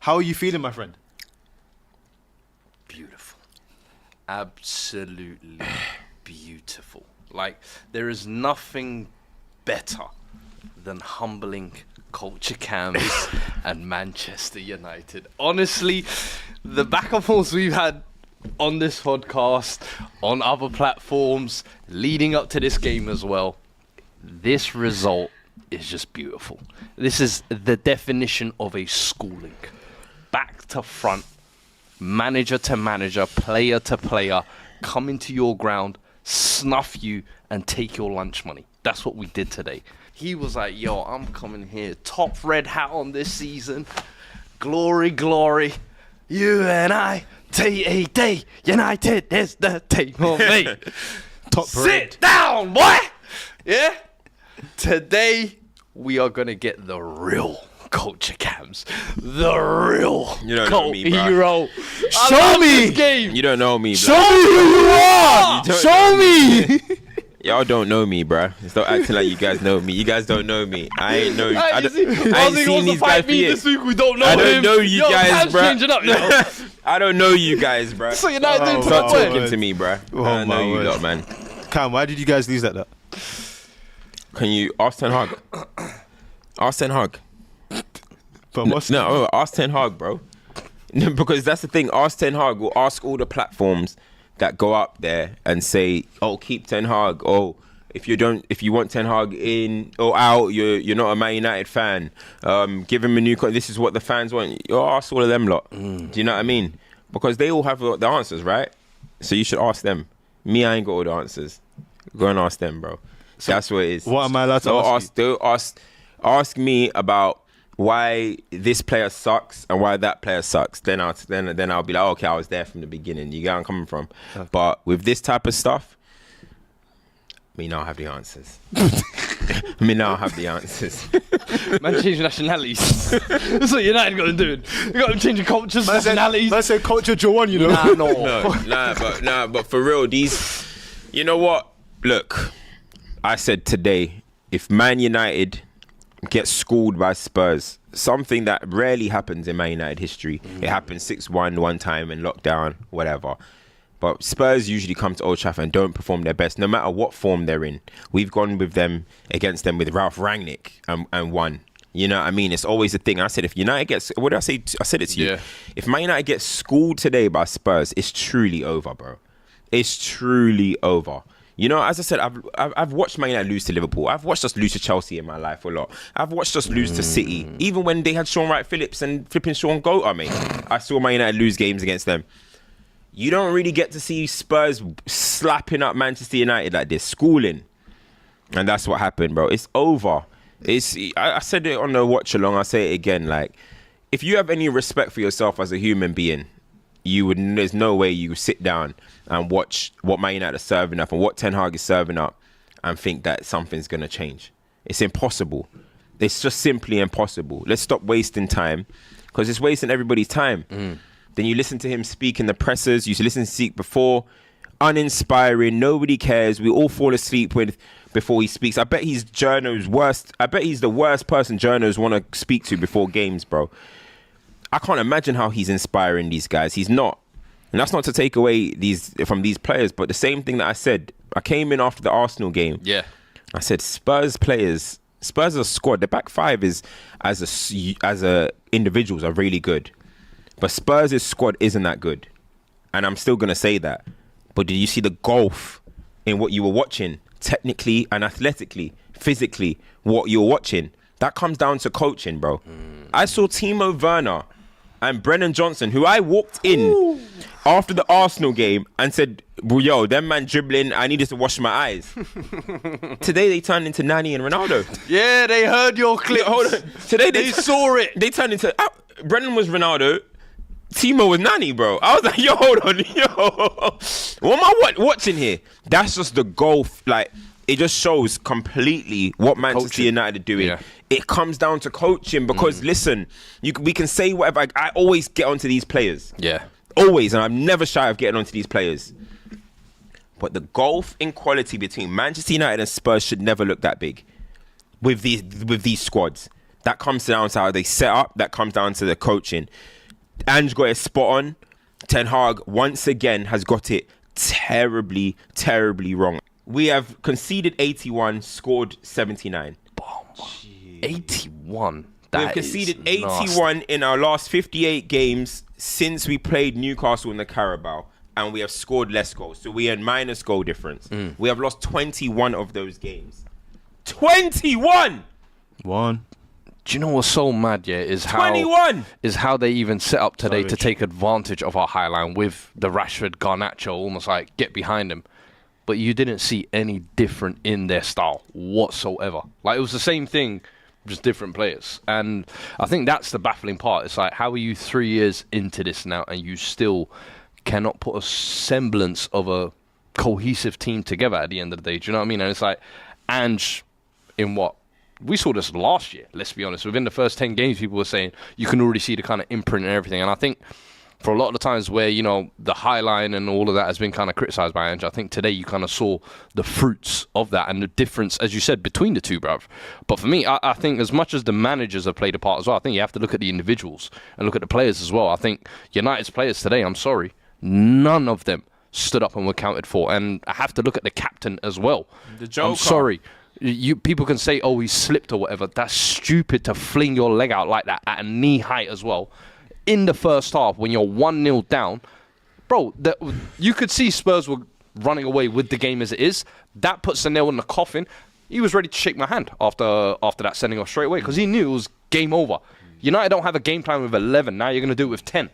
How are you feeling, my friend? Beautiful. Absolutely beautiful. Like, there is nothing better than humbling culture cams and Manchester United. Honestly, the back and forth we've had on this podcast, on other platforms, leading up to this game as well, this result is just beautiful. This is the definition of a schooling. Back to front, manager to manager, player to player, come into your ground, snuff you, and take your lunch money. That's what we did today. He was like, yo, I'm coming here, top red hat on this season. Glory, glory. You and I, T-E-D, United is the team of me. Top Sit down, boy! Yeah? Today, we are going to get the real culture cams. The real cult hero. Show me! This game. You don't know me, Show me who you are! Show me! Y'all don't know me, bruh. Stop acting like you guys know me. You guys don't know me. I ain't know you. I ain't seen these guys for years. This week we don't know I don't him. know you guys, bruh. Changing up, you know? I don't know you guys, bruh. So you're not doing Stop top talking to me, bruh. I don't know you lot, man. Cam, why did you guys lose like that? Can you ask Ten Hag? Ask Ten Hag. No, ask Ten Hag, bro. Because that's the thing. Ask Ten Hag. We'll ask all the platforms that go up there and say, "Oh, keep Ten Hag." Oh, if you want Ten Hag in or out, you're not a Man United fan. Give him a new. This is what the fans want. You ask all of them lot. Do you know what I mean? Because they all have the answers, right? So you should ask them. Me, I ain't got all the answers. Go and ask them, bro. So that's what it is. What am I allowed to ask you? Ask me about why this player sucks and why that player sucks. Then I'll be like, okay, I was there from the beginning. You get where I'm coming from. Okay. But with this type of stuff, me now have the answers. Me now have the answers. Man, change nationalities. That's what United got to do. You got to change cultures, nationalities. Let's say culture Joan, you know. But for real, these. You know what? Look, I said today, if Man United gets schooled by Spurs, something that rarely happens in Man United history. It happened 6-1 one time in lockdown, whatever. But Spurs usually come to Old Trafford and don't perform their best, no matter what form they're in. We've gone against them with Ralph Rangnick and won. You know what I mean? It's always a thing. I said, if United gets... What did I say? I said it to you. Yeah. If Man United gets schooled today by Spurs, it's truly over, bro. It's truly over. You know, as I said, I've watched Man United lose to Liverpool. I've watched us lose to Chelsea in my life a lot. I've watched us lose to City. Even when they had Sean Wright-Phillips and flipping Sean Goater, mate. I saw Man United lose games against them. You don't really get to see Spurs slapping up Manchester United like this, schooling. And that's what happened, bro. It's over. I said it on the watch along. I'll say it again. Like, if you have any respect for yourself as a human being, there's no way you sit down and watch what Man United are serving up and what Ten Hag is serving up and think that something's going to change. It's impossible. It's just simply impossible. Let's stop wasting time, because it's wasting everybody's time. Then you listen to him speak in the pressers. You listen to speak before. Uninspiring. Nobody cares. We all fall asleep before he speaks. I bet he's journos worst. I bet he's the worst person journos want to speak to before games, bro. I can't imagine how he's inspiring these guys. He's not. And that's not to take away from these players, but the same thing that I said. I came in after the Arsenal game. Yeah. I said, Spurs players, Spurs as a squad, the back five is as a individuals are really good. But Spurs' squad isn't that good. And I'm still going to say that. But did you see the gulf in what you were watching? Technically and athletically, physically, what you're watching. That comes down to coaching, bro. I saw Timo Werner and Brennan Johnson, who I walked in after the Arsenal game and said, yo, them man dribbling, I needed to wash my eyes. Today they turned into Nani and Ronaldo. Yeah, they heard your clips. Hold on. Today they saw it. They turned into... Brennan was Ronaldo. Timo was Nani, bro. I was like, yo, hold on, yo. What am I watching here? That's just the gulf. Like, it just shows completely what Manchester United are doing. Yeah. It comes down to coaching because, listen, we can say whatever. I always get onto these players. Yeah. Always, and I'm never shy of getting onto these players. But the gulf in quality between Manchester United and Spurs should never look that big with these squads. That comes down to how they set up. That comes down to the coaching. Ange got it spot on. Ten Hag, once again, has got it terribly, terribly wrong. We have conceded 81, scored 79. 81? We've conceded 81 in our last 58 games since we played Newcastle in the Carabao, and we have scored less goals. So we had minus goal difference. We have lost 21 of those games. 21! One. Do you know what's so mad, is 21! How they even set up today to take advantage of our Highline with the Rashford Garnacho, almost like get behind him. But you didn't see any different in their style whatsoever. Like, it was the same thing, just different players. And I think that's the baffling part. It's like, how are you 3 years into this now and you still cannot put a semblance of a cohesive team together at the end of the day? Do you know what I mean? And it's like, Ange, in what? We saw this last year, let's be honest. Within the first 10 games, people were saying you can already see the kind of imprint and everything. And I think for a lot of the times where, the Highline and all of that has been kind of criticised by Ange, I think today you kind of saw the fruits of that and the difference, as you said, between the two, bruv. But for me, I think as much as the managers have played a part as well, I think you have to look at the individuals and look at the players as well. I think United's players today, I'm sorry, none of them stood up and were counted for. And I have to look at the captain as well. The Joker. I'm sorry. People can say, oh, he slipped or whatever. That's stupid to fling your leg out like that at a knee height as well. In the first half, when you're 1-0 down, bro, you could see Spurs were running away with the game as it is. That puts the nail in the coffin. He was ready to shake my hand after that sending off straight away because he knew it was game over. United don't have a game plan with 11. Now you're going to do it with 10.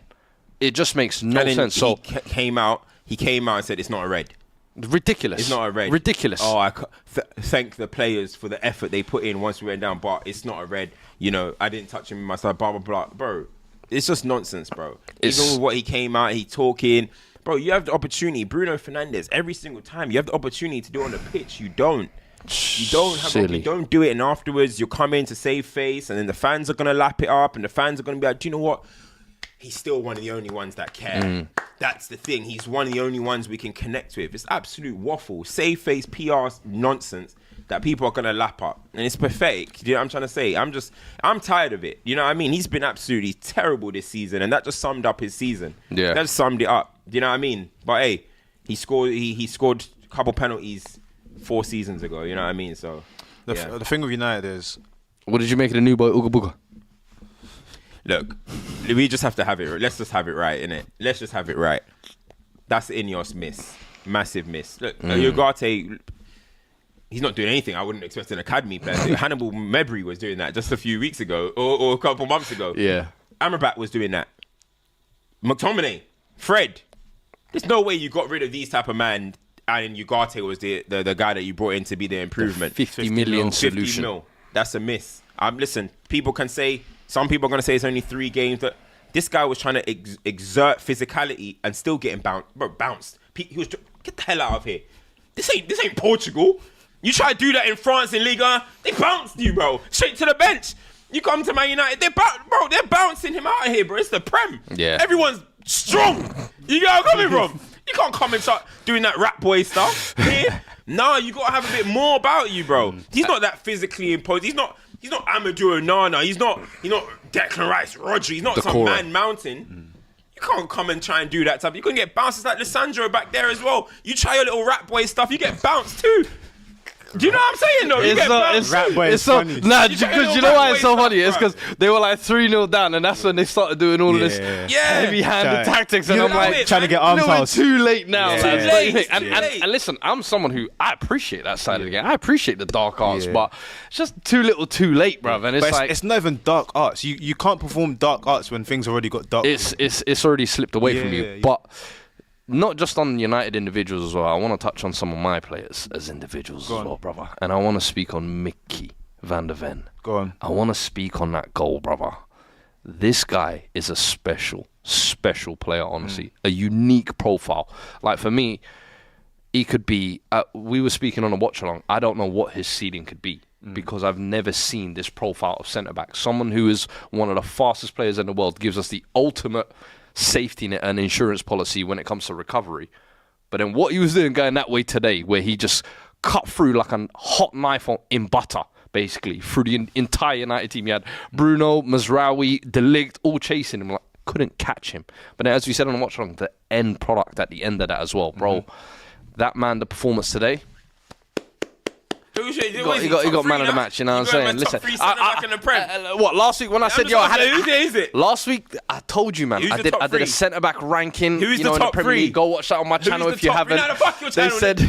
It just makes no sense. So He came out and said it's not a red. Ridiculous. It's not a red. Ridiculous. Oh, I thank the players for the effort they put in once we went down, but it's not a red. I didn't touch him myself, blah, blah, blah. Bro, it's just nonsense, bro. Even with what he came out, he talking. Bro, you have the opportunity. Bruno Fernandes, every single time, you have the opportunity to do it on the pitch. You don't. You don't do it, and afterwards, you'll come in to save face, and then the fans are going to lap it up, and the fans are going to be like, do you know what? He's still one of the only ones that care. That's the thing. He's one of the only ones we can connect with. It's absolute waffle, save face, PR nonsense that people are going to lap up. And it's pathetic. You know what I'm trying to say? I'm tired of it. You know what I mean? He's been absolutely terrible this season, and that just summed up his season. Yeah. That just summed it up. You know what I mean? But hey, he scored a couple penalties 4 seasons ago. You know what I mean? So The thing with United is... What did you make of the new boy, Uga Booga? Look, we just have to have it. Let's just have it right, innit? Let's just have it right. That's Ineos miss. Massive miss. Look, Ugarte, he's not doing anything. I wouldn't expect an academy player. Hannibal Mebry was doing that just a few weeks ago or a couple months ago. Yeah. Amrabat was doing that. McTominay, Fred. There's no way you got rid of these type of man and Ugarte was the guy that you brought in to be the improvement. The 50 million solution. 50 mil. That's a miss. Listen, people can say... Some people are going to say it's only 3 games, but this guy was trying to exert physicality and still getting bounced. Bro, bounced. He was get the hell out of here. This ain't Portugal. You try to do that in France in Liga, they bounced you, bro. Straight to the bench. You come to Man United, they're bouncing him out of here, bro. It's the Prem. Yeah. Everyone's strong. You know where I'm coming from? You can't come and start doing that rap boy stuff here. No, you got to have a bit more about you, bro. He's not that physically imposed. He's not Amadou Onana. He's not Declan Rice, Rodri. He's not some man mountain. You can't come and try and do that stuff. You can get bounces like Lissandro back there as well. You try your little rap boy stuff, you get bounced too. Do you know what I'm saying though? You get bounced. It's funny. Nah, because you know why it's so funny? It's because they were like 3-0 down, and that's when they started doing all of this heavy-handed tactics. And I'm like, trying to get arms out. Too late now. Yeah. And listen, I'm someone who I appreciate that side of the game. I appreciate the dark arts, but it's just too little, too late, bruv. And it's like it's not even dark arts. You can't perform dark arts when things already got dark. It's already slipped away from you, but. Not just on United individuals as well. I want to touch on some of my players as individuals as well, brother. And I want to speak on Mickey van der Ven. Go on. I want to speak on that goal, brother. This guy is a special player, honestly. A unique profile. Like, for me, he could be... we were speaking on a watch-along. I don't know what his ceiling could be because I've never seen this profile of centre-back. Someone who is one of the fastest players in the world, gives us the ultimate... safety net and insurance policy when it comes to recovery. But then what he was doing going that way today, where he just cut through like a hot knife in butter, basically, through the entire United team. You had Bruno, Mazraoui, Dijk, all chasing him. Like, couldn't catch him. But then, as we said on the watch along, the end product at the end of that as well, bro. That man, the performance today. He got man of the match, you know what I'm saying? Listen, what last week when I said, yo, I had it. Last week I told you, man, I did a centre back ranking. Who's you know, the in the top Premier three? League. Go watch that on my channel if you haven't. They said,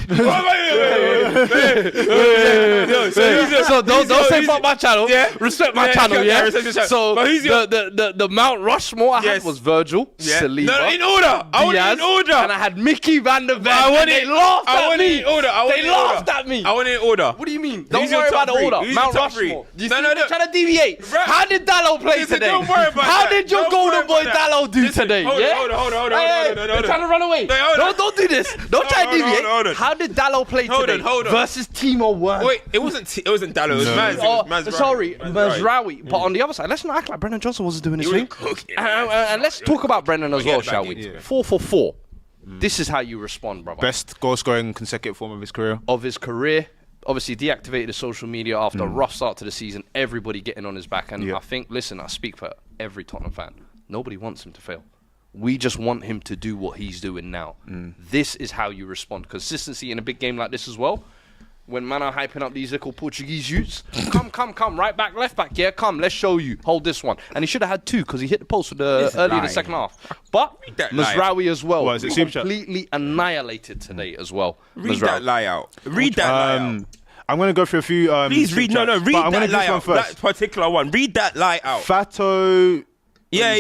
so don't say fuck my channel. Respect my channel, yeah. So the Mount Rushmore I had was Virgil, Saliba, No, in order. I want it in order. and I had Mickey Van der Ven. I want it. They laughed I at want me. it in order. They laughed at me. I want it in order. What do you mean? Don't Who's your worry about top the three? order. Who's Mount your top three? Rushmore. You No, see, no, they're no. trying to deviate. How did Dallo play Listen, today? don't worry about How that. did your Don't golden worry boy about that. Dallo do Listen, today? hold on, Yeah? hold on. They're trying to run away. Don't do this. Don't try to deviate. hold on. How did Dallo play today Hold on. versus Timo Werner? Wait, it wasn't Dallo. It was Mazraoui. Sorry, Mazraoui. But on the other side, let's not act like Brendan Johnson wasn't doing his He thing. wasn't cooking. And let's talk about Brendan as well, Forget shall about we? it, yeah. 4 for 4. This is how you respond, brother. Best goal scoring consecutive form of his career. Obviously deactivated the social media after a rough start to the season, everybody getting on his back. And I think, listen, I speak for every Tottenham fan. Nobody wants him to fail. We just want him to do what he's doing now. This is how you respond. Consistency in a big game like this as well. When man are hyping up these little Portuguese youths, come, right back, left back, yeah, come, let's show you. Hold this one. And he should have had 2 because he hit the post with early in the second half. But Mazraoui as well, What, is it Super Chat? completely annihilated today as well. Read that lie out. Read that lie out. I'm going to go through a few. Please read. No, read I'm gonna that do lie this one out. first. That particular one. Read that lie out. Fato Yeah.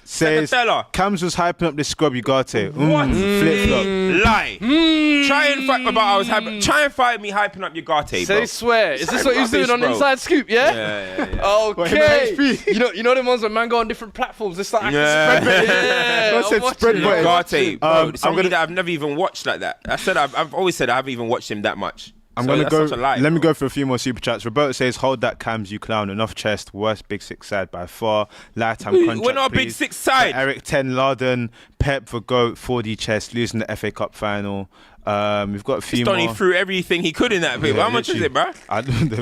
says Cams was hyping up this scrub Ugarte. What? Flip flop. Lie. Try and fight about I was hyping. Try and fight me hyping up Ugarte, bro. Say swear. Is this what he's doing rubbish, on bro. Inside Scoop, yeah? Yeah. Okay. What, him you know them ones when man go on different platforms. It's like Yeah. spread. Yeah. I said I'm spread watching it. button. Ugarte, bro. I'm Somebody gonna- that I've never even watched like that. I've always said I haven't even watched him that much. I'm So gonna that's go. such a lie, Let me bro. go for a few more super chats. Roberto says, "Hold that, Cams, you clown. Enough chest. Worst Big Six side by far. Lifetime contract. We're not a Big please. Six side. For Eric 10 Larden, Pep for goat. 4D chest. Losing the FA Cup final. We've got a few Donny more. threw everything he could in that paper. Yeah, How much is literally. it,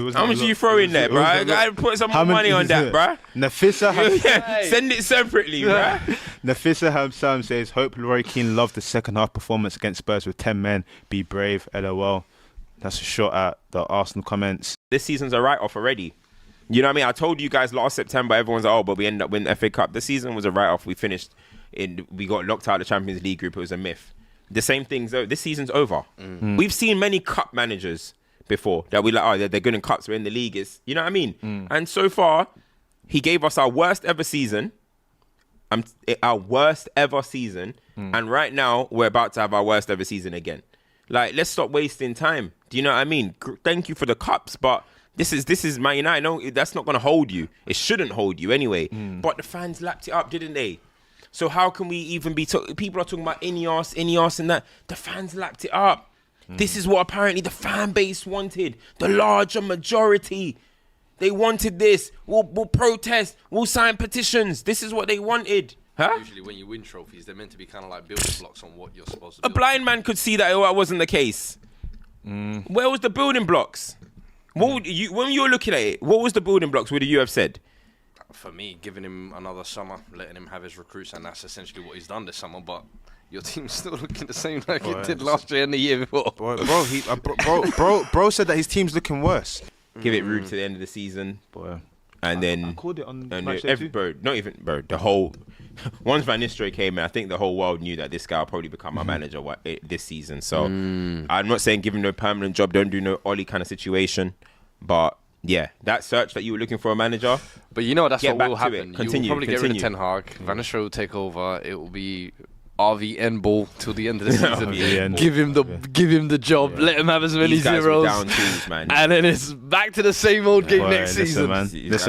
bro? How much do you throw in there, bro? I gotta put some more money on that, bro. Nafisa Send it separately, bro. Nafisa Hamsam says, "Hope Leroy Keane loved the second half performance against Spurs with 10 men. Be brave. LOL." That's a shot at the Arsenal comments. This season's a write-off already. You know what I mean? I told you guys last September, everyone's like, oh, but we ended up winning the FA Cup. This season was a write-off. We got locked out of the Champions League group. It was a myth. The same thing's this season's over. We've seen many cup managers before that we like, oh, they're good in cups. We're in the league. You know what I mean? And so far, he gave us our worst ever season. And right now, we're about to have our worst ever season again. Like, let's stop wasting time. Do you know what I mean? Thank you for the cups, but this is Man United. No, that's not going to hold you. It shouldn't hold you anyway. But the fans lapped it up, didn't they? So how can we even be... people are talking about Ineos and that. The fans lapped it up. This is what apparently the fan base wanted. The larger majority. They wanted this. We'll protest. We'll sign petitions. This is what they wanted. Huh? Usually when you win trophies, they're meant to be kind of like building blocks on what you're supposed to A do. blind man could see that it wasn't the case. Where was the building blocks? What would you, when you were looking at it, what was the building blocks? Would you have said? For me, giving him another summer, letting him have his recruits, and that's essentially what he's done this summer. But your team's still looking the same like it did last year and the year before. Bro said that his team's looking worse. Give it room to the end of the season, and then I called it on and match day too. the whole. Once Van Nistelrooy came in, I think the whole world knew that this guy will probably become our manager this season. So I'm not saying give him no permanent job, don't do no Ollie kind of situation, but yeah, that search that you were looking for a manager. But you know that's Get what back will to it. happen. Continue, You will probably get rid of continue. Ten Hag. Van Nistelrooy will take over. It will be RVN ball till the end of the season. RVN. Give him the job. Let him have as many These guys were zeros. down tools, man. And then it's back to the same old game Boy, next listen, season. man. Listen.